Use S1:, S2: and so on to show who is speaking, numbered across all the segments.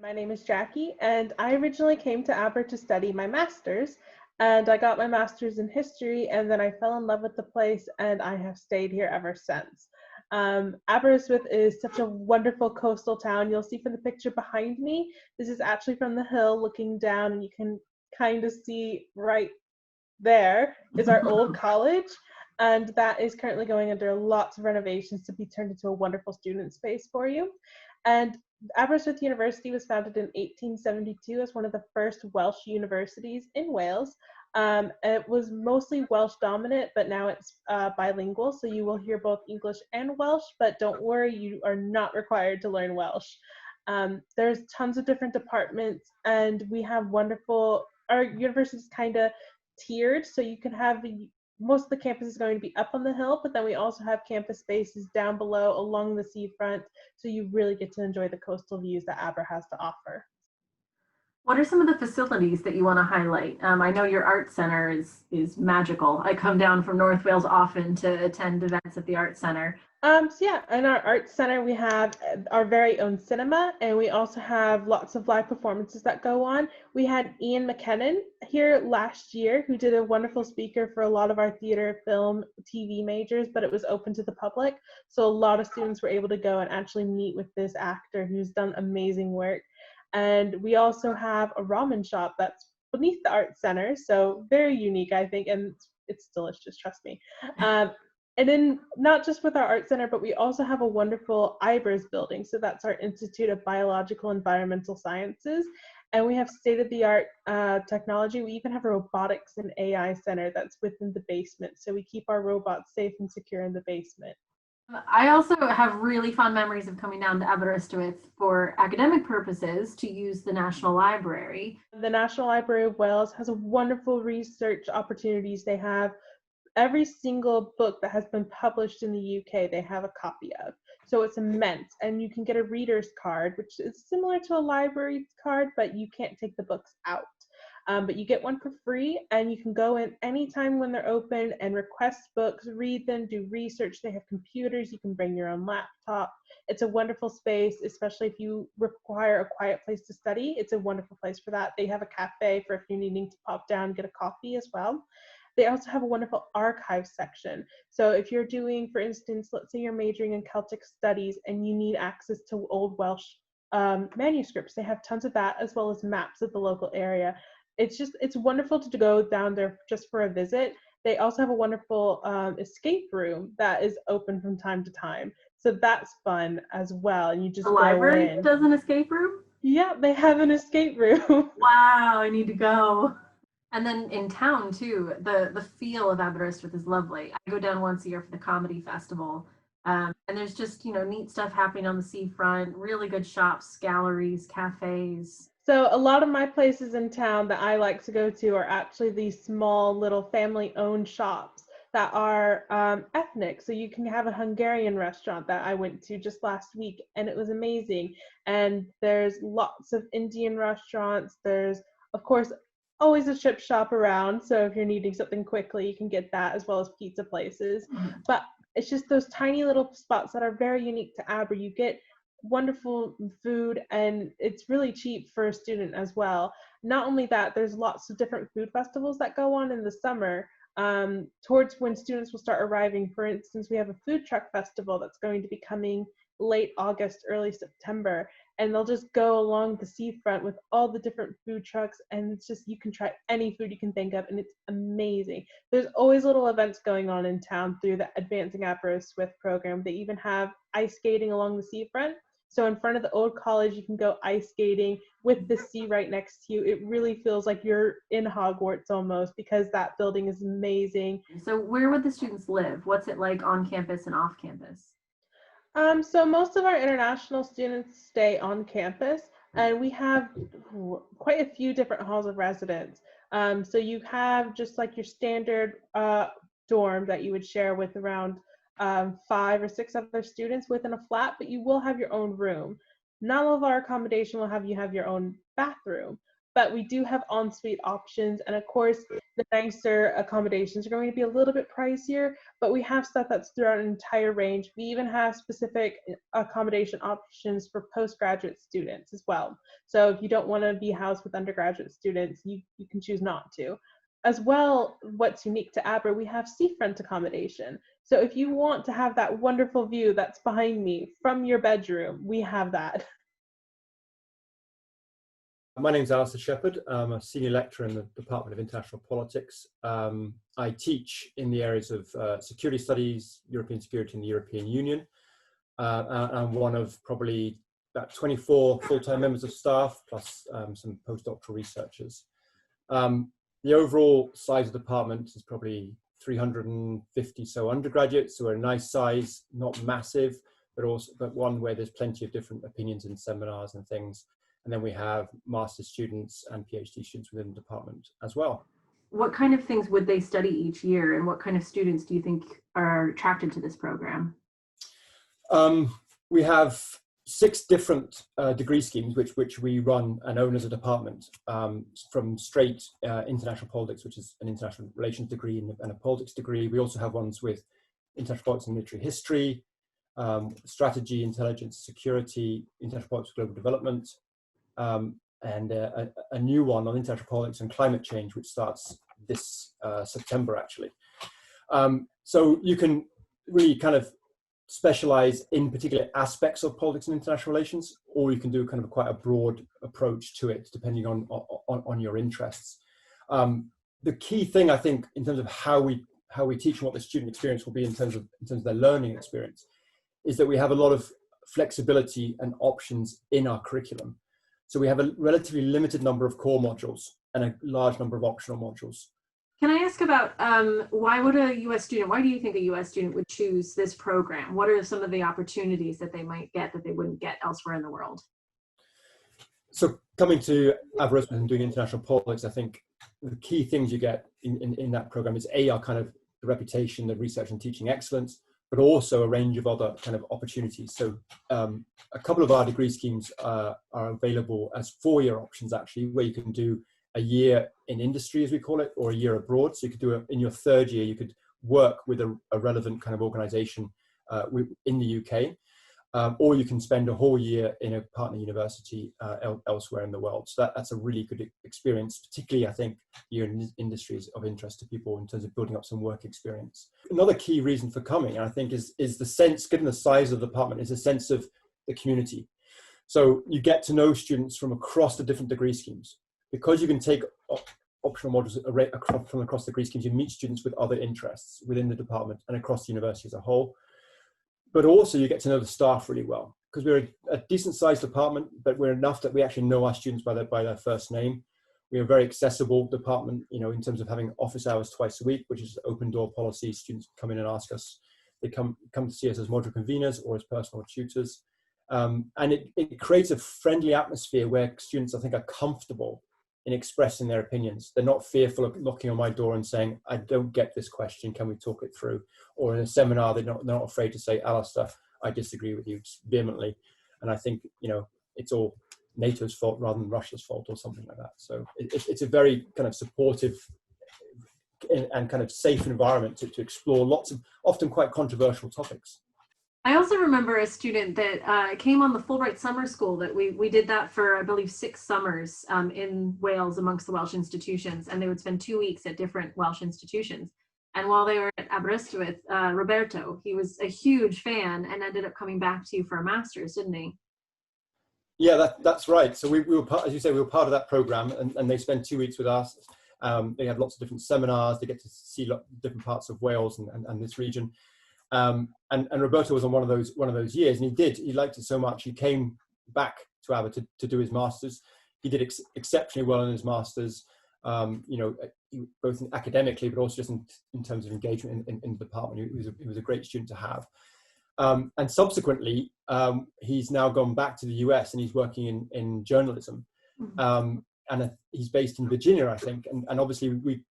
S1: My name is Jackie, and I originally came to Aber to study my master's, and I got my master's in history, and then I fell in love with the place, and I have stayed here ever since. Aberystwyth is such a wonderful coastal town. You'll see from the picture behind me, this is actually from the hill looking down, and you can kind of see right there is our old college, and that is currently going under lots of renovations to be turned into a wonderful student space for you. And Aberystwyth University was founded in 1872 as one of the first Welsh universities in Wales. It was mostly Welsh dominant, but now it's bilingual, so you will hear both English and Welsh, but don't worry, you are not required to learn Welsh. There's tons of different departments, and we have our university is kind of tiered, so you can have most of the campus is going to be up on the hill, but then we also have campus spaces down below along the seafront, so you really get to enjoy the coastal views that Aber has to offer.
S2: What are some of the facilities that you want to highlight? I know your art center is magical. I come down from North Wales often to attend events at the art center.
S1: So yeah, in our art center, we have our very own cinema, and we also have lots of live performances that go on. We had Ian McKinnon here last year, who did a wonderful speaker for a lot of our theater, film, TV majors, but it was open to the public. So a lot of students were able to go and actually meet with this actor who's done amazing work. And we also have a ramen shop that's beneath the art center, so very unique, I think, and it's delicious, trust me. And then not just with our art center, but we also have a wonderful IBRS building. So that's our Institute of Biological Environmental Sciences. And we have state-of-the-art technology. We even have a robotics and AI center that's within the basement. So we keep our robots safe and secure in the basement.
S2: I also have really fond memories of coming down to Aberystwyth for academic purposes to use the National Library.
S1: The National Library of Wales has a wonderful research opportunities. They have every single book that has been published in the UK, they have a copy of. So it's immense, and you can get a reader's card, which is similar to a library card, but you can't take the books out. But you get one for free, and you can go in anytime when they're open and request books, read them, do research. They have computers. You can bring your own laptop. It's a wonderful space, especially if you require a quiet place to study. It's a wonderful place for that. They have a cafe for if you're needing to pop down and get a coffee as well. They also have a wonderful archive section. So if you're doing, for instance, let's say you're majoring in Celtic studies and you need access to old Welsh manuscripts, they have tons of that, as well as maps of the local area. It's wonderful to go down there just for a visit. They also have a wonderful escape room that is open from time to time. So that's fun as well. And you just
S2: The
S1: go
S2: library
S1: in.
S2: does an escape room?
S1: Yeah, they have an escape room.
S2: Wow, I need to go. And then in town too, the feel of Aberystwyth is lovely. I go down once a year for the comedy festival, and there's just neat stuff happening on the seafront. Really good shops, galleries, cafes.
S1: So a lot of my places in town that I like to go to are actually these small little family-owned shops that are ethnic. So you can have a Hungarian restaurant that I went to just last week, and it was amazing. And there's lots of Indian restaurants. There's, of course, always a chip shop around. So if you're needing something quickly, you can get that, as well as pizza places. But it's just those tiny little spots that are very unique to Aber. You get wonderful food, and it's really cheap for a student as well. Not only that, there's lots of different food festivals that go on in the summer towards when students will start arriving. For instance, we have a food truck festival that's going to be coming late August, early September, and they'll just go along the seafront with all the different food trucks, and it's just, you can try any food you can think of, and it's amazing. There's always little events going on in town through the Advancing Aberystwyth program. They even have ice skating along the seafront. So in front of the old college, you can go ice skating with the sea right next to you. It really feels like you're in Hogwarts almost, because that building is amazing.
S2: So where would the students live? What's it like on campus and off campus?
S1: So most of our international students stay on campus, and we have quite a few different halls of residence. So you have just like your standard dorm that you would share with around 5 or 6 other students within a flat, but you will have your own room. Not all of our accommodation will have you have your own bathroom, but we do have ensuite options. And of course, the nicer accommodations are going to be a little bit pricier, but we have stuff that's throughout an entire range. We even have specific accommodation options for postgraduate students as well. So if you don't want to be housed with undergraduate students, you can choose not to. As well, what's unique to Aber, we have seafront accommodation. So if you want to have that wonderful view that's behind me from your bedroom, we have that.
S3: My name is Alistair Shepherd. I'm a senior lecturer in the Department of International Politics. I teach in the areas of security studies, European security and the European Union. I'm one of probably about 24 full-time members of staff, plus some postdoctoral researchers. The overall size of the department is probably 350 so undergraduates, so a nice size, not massive, but one where there's plenty of different opinions and seminars and things. And then we have master's students and PhD students within the department as well.
S2: What kind of things would they study each year, and what kind of students do you think are attracted to this program?
S3: We have 6 different degree schemes which we run and own as a department, from straight international politics, which is an international relations degree and a politics degree. We also have ones with international politics and military history, strategy, intelligence, security, international politics, global development, and a new one on international politics and climate change, which starts this September, actually. So you can really kind of specialize in particular aspects of politics and international relations, or you can do kind of quite a broad approach to it, depending on your interests. The key thing, I think, in terms of how we teach and what the student experience will be in terms of their learning experience, is that we have a lot of flexibility and options in our curriculum. So we have a relatively limited number of core modules and a large number of optional modules.
S2: Can I ask about why do you think a US student would choose this program? What are some of the opportunities that they might get that they wouldn't get elsewhere in the world?
S3: So coming to Aberystwyth and doing international politics, I think the key things you get in that program is our kind of the reputation, the research and teaching excellence, but also a range of other kind of opportunities. So a couple of our degree schemes are available as 4-year options, actually, where you can do a year in industry, as we call it, or a year abroad. So you could do in your 3rd year, you could work with a relevant kind of organization in the UK, or you can spend a whole year in a partner university elsewhere in the world. So that's a really good experience, particularly, I think, year in industry is of interest to people in terms of building up some work experience. Another key reason for coming, I think, is the sense, given the size of the department, is a sense of the community. So you get to know students from across the different degree schemes. Because you can take optional modules from across the degree schemes, you meet students with other interests within the department and across the university as a whole. But also you get to know the staff really well, because we're a decent sized department, but we're enough that we actually know our students by their first name. We are a very accessible department, in terms of having office hours twice a week, which is open door policy. Students come in and ask us. They come to see us as module conveners or as personal tutors. And it creates a friendly atmosphere where students, I think, are comfortable in expressing their opinions. They're not fearful of knocking on my door and saying, I don't get this question, can we talk it through? Or in a seminar, they're not afraid to say, Alistair, I disagree with you vehemently. And I think, it's all NATO's fault rather than Russia's fault or something like that. So it's a very kind of supportive and kind of safe environment to explore lots of often quite controversial topics.
S2: I also remember a student that came on the Fulbright Summer School that we did that for, I believe, 6 summers in Wales amongst the Welsh institutions, and they would spend 2 weeks at different Welsh institutions. And while they were at Aberystwyth, Roberto, he was a huge fan and ended up coming back to you for a master's, didn't he?
S3: Yeah, that's right. So we were part, as you say, we were part of that program, and they spent 2 weeks with us. They had lots of different seminars. They get to see different parts of Wales and this region. And Roberto was on one of those years, and he liked it so much. He came back to Aber to do his masters. He did exceptionally well in his masters, both academically, but also just in terms of engagement in the department. He was a great student to have. And subsequently, he's now gone back to the US and he's working in journalism. And he's based in Virginia, I think. And obviously we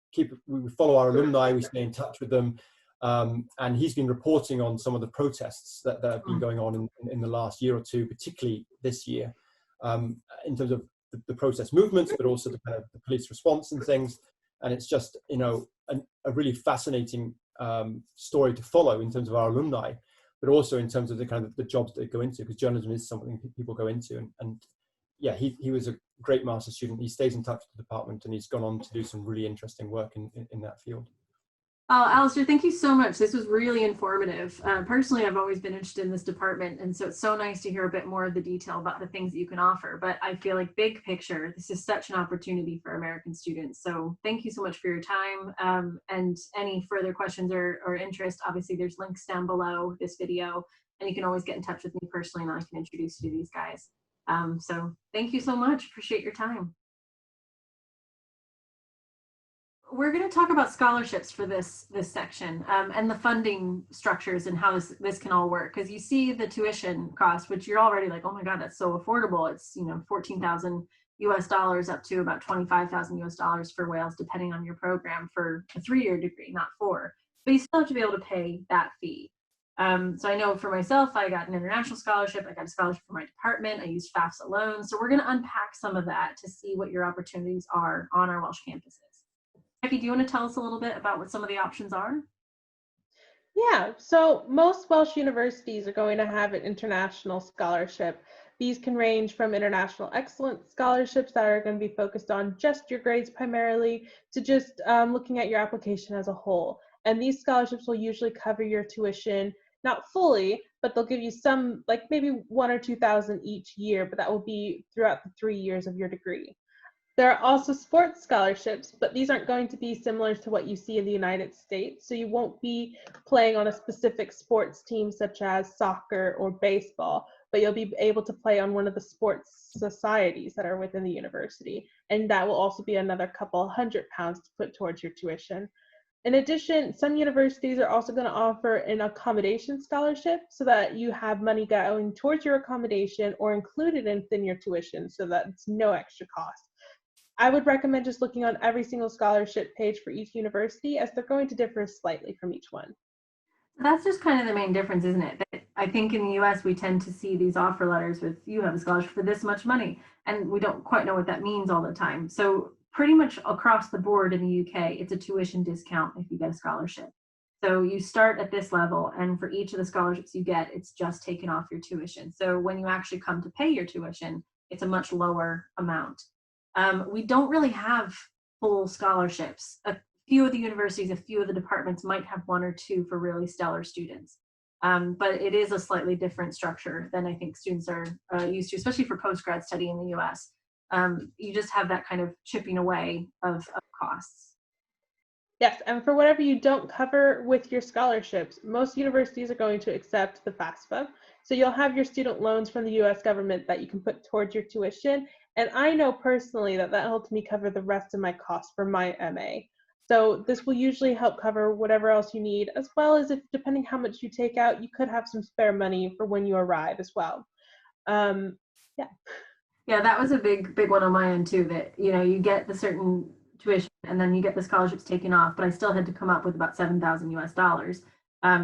S3: follow our alumni, we stay in touch with them. And he's been reporting on some of the protests that have been going on in the last year or two, particularly this year, in terms of the protest movements, but also the kind of the police response and things. And it's just, you know, a really fascinating story to follow in terms of our alumni, but also in terms of the kind of the jobs that they go into, because journalism is something people go into. And yeah, he was a great master's student. He stays in touch with the department, and he's gone on to do some really interesting work in that field.
S2: Oh, Alistair, thank you so much. This was really informative. Personally, I've always been interested in this department, and so it's so nice to hear a bit more of the detail about the things that you can offer. But I feel like big picture, this is such an opportunity for American students. So thank you so much for your time. And any further questions or interest, obviously there's links down below this video, and you can always get in touch with me personally, and I can introduce you to these guys. So thank you so much. Appreciate your time. We're going to talk about scholarships for this section, and the funding structures and how this can all work. Because you see the tuition cost, which you're already like, oh my God, that's so affordable. It's, you know, $14,000 US up to about $25,000 US for Wales, depending on your program, for a 3-year degree, not 4. But you still have to be able to pay that fee. So I know for myself, I got an international scholarship. I got a scholarship for my department. I used FAFSA loans. So we're going to unpack some of that to see what your opportunities are on our Welsh campuses. Becky, do you want to tell us a little bit about what some of the options are?
S1: Yeah, so most Welsh universities are going to have an international scholarship. These can range from international excellence scholarships that are going to be focused on just your grades primarily, to just looking at your application as a whole. And these scholarships will usually cover your tuition, not fully, but they'll give you some, like maybe 1,000 or 2,000 each year, but that will be throughout the 3 years of your degree. There are also sports scholarships, but these aren't going to be similar to what you see in the United States. So you won't be playing on a specific sports team such as soccer or baseball, but you'll be able to play on one of the sports societies that are within the university. And that will also be another couple £100 to put towards your tuition. In addition, some universities are also going to offer an accommodation scholarship so that you have money going towards your accommodation or included within your tuition, so that it's no extra cost. I would recommend just looking on every single scholarship page for each university, as they're going to differ slightly from each one.
S2: That's just kind of the main difference, isn't it? That I think in the US, we tend to see these offer letters with, you have a scholarship for this much money, and we don't quite know what that means all the time. So pretty much across the board in the UK, it's a tuition discount if you get a scholarship. So you start at this level, and for each of the scholarships you get, it's just taken off your tuition. So when you actually come to pay your tuition, it's a much lower amount. We don't really have full scholarships. A few of the universities, a few of the departments might have 1 or 2 for really stellar students. But it is a slightly different structure than I think students are used to, especially for postgrad study in the US. You just have that kind of chipping away of costs.
S1: Yes, and for whatever you don't cover with your scholarships, most universities are going to accept the FAFSA. So you'll have your student loans from the US government that you can put towards your tuition. And I know personally that helped me cover the rest of my costs for my MA. So this will usually help cover whatever else you need, as well as, if depending how much you take out, you could have some spare money for when you arrive as well. Yeah.
S2: Yeah, that was a big one on my end too, that, you know, you get the certain tuition and then you get the scholarships taken off, but I still had to come up with about $7,000 US.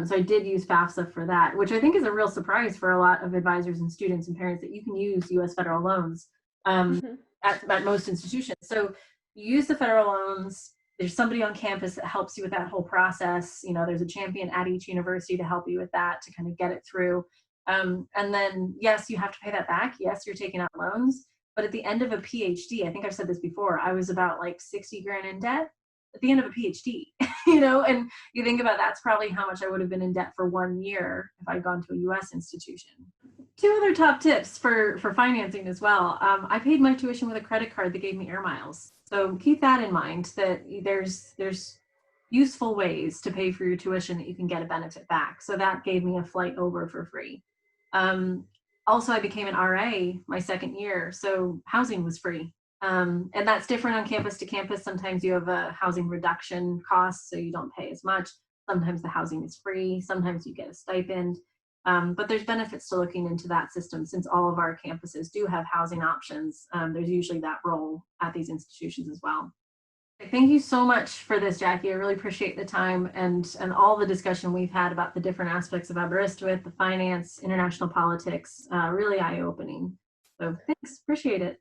S2: So I did use FAFSA for that, which I think is a real surprise for a lot of advisors and students and parents, that you can use US federal loans at most institutions. So you use the federal loans. There's somebody on campus that helps you with that whole process. You know, there's a champion at each university to help you with that, to kind of get it through. And then, yes, you have to pay that back. Yes, you're taking out loans. But at the end of a PhD, I think I've said this before, I was about like 60 grand in debt at the end of a PhD, you know, and you think about that's probably how much I would have been in debt for 1 year if I'd gone to a US institution. 2 other top tips for financing as well. I paid my tuition with a credit card that gave me air miles. So keep that in mind, that there's useful ways to pay for your tuition that you can get a benefit back. So that gave me a flight over for free. Also, I became an RA my 2nd year, so housing was free. And that's different on campus to campus. Sometimes you have a housing reduction cost, so you don't pay as much. Sometimes the housing is free. Sometimes you get a stipend. But there's benefits to looking into that system, since all of our campuses do have housing options. There's usually that role at these institutions as well. Thank you so much for this, Jackie. I really appreciate the time and all the discussion we've had about the different aspects of Aberystwyth, the finance, international politics, really eye-opening. So thanks, appreciate it.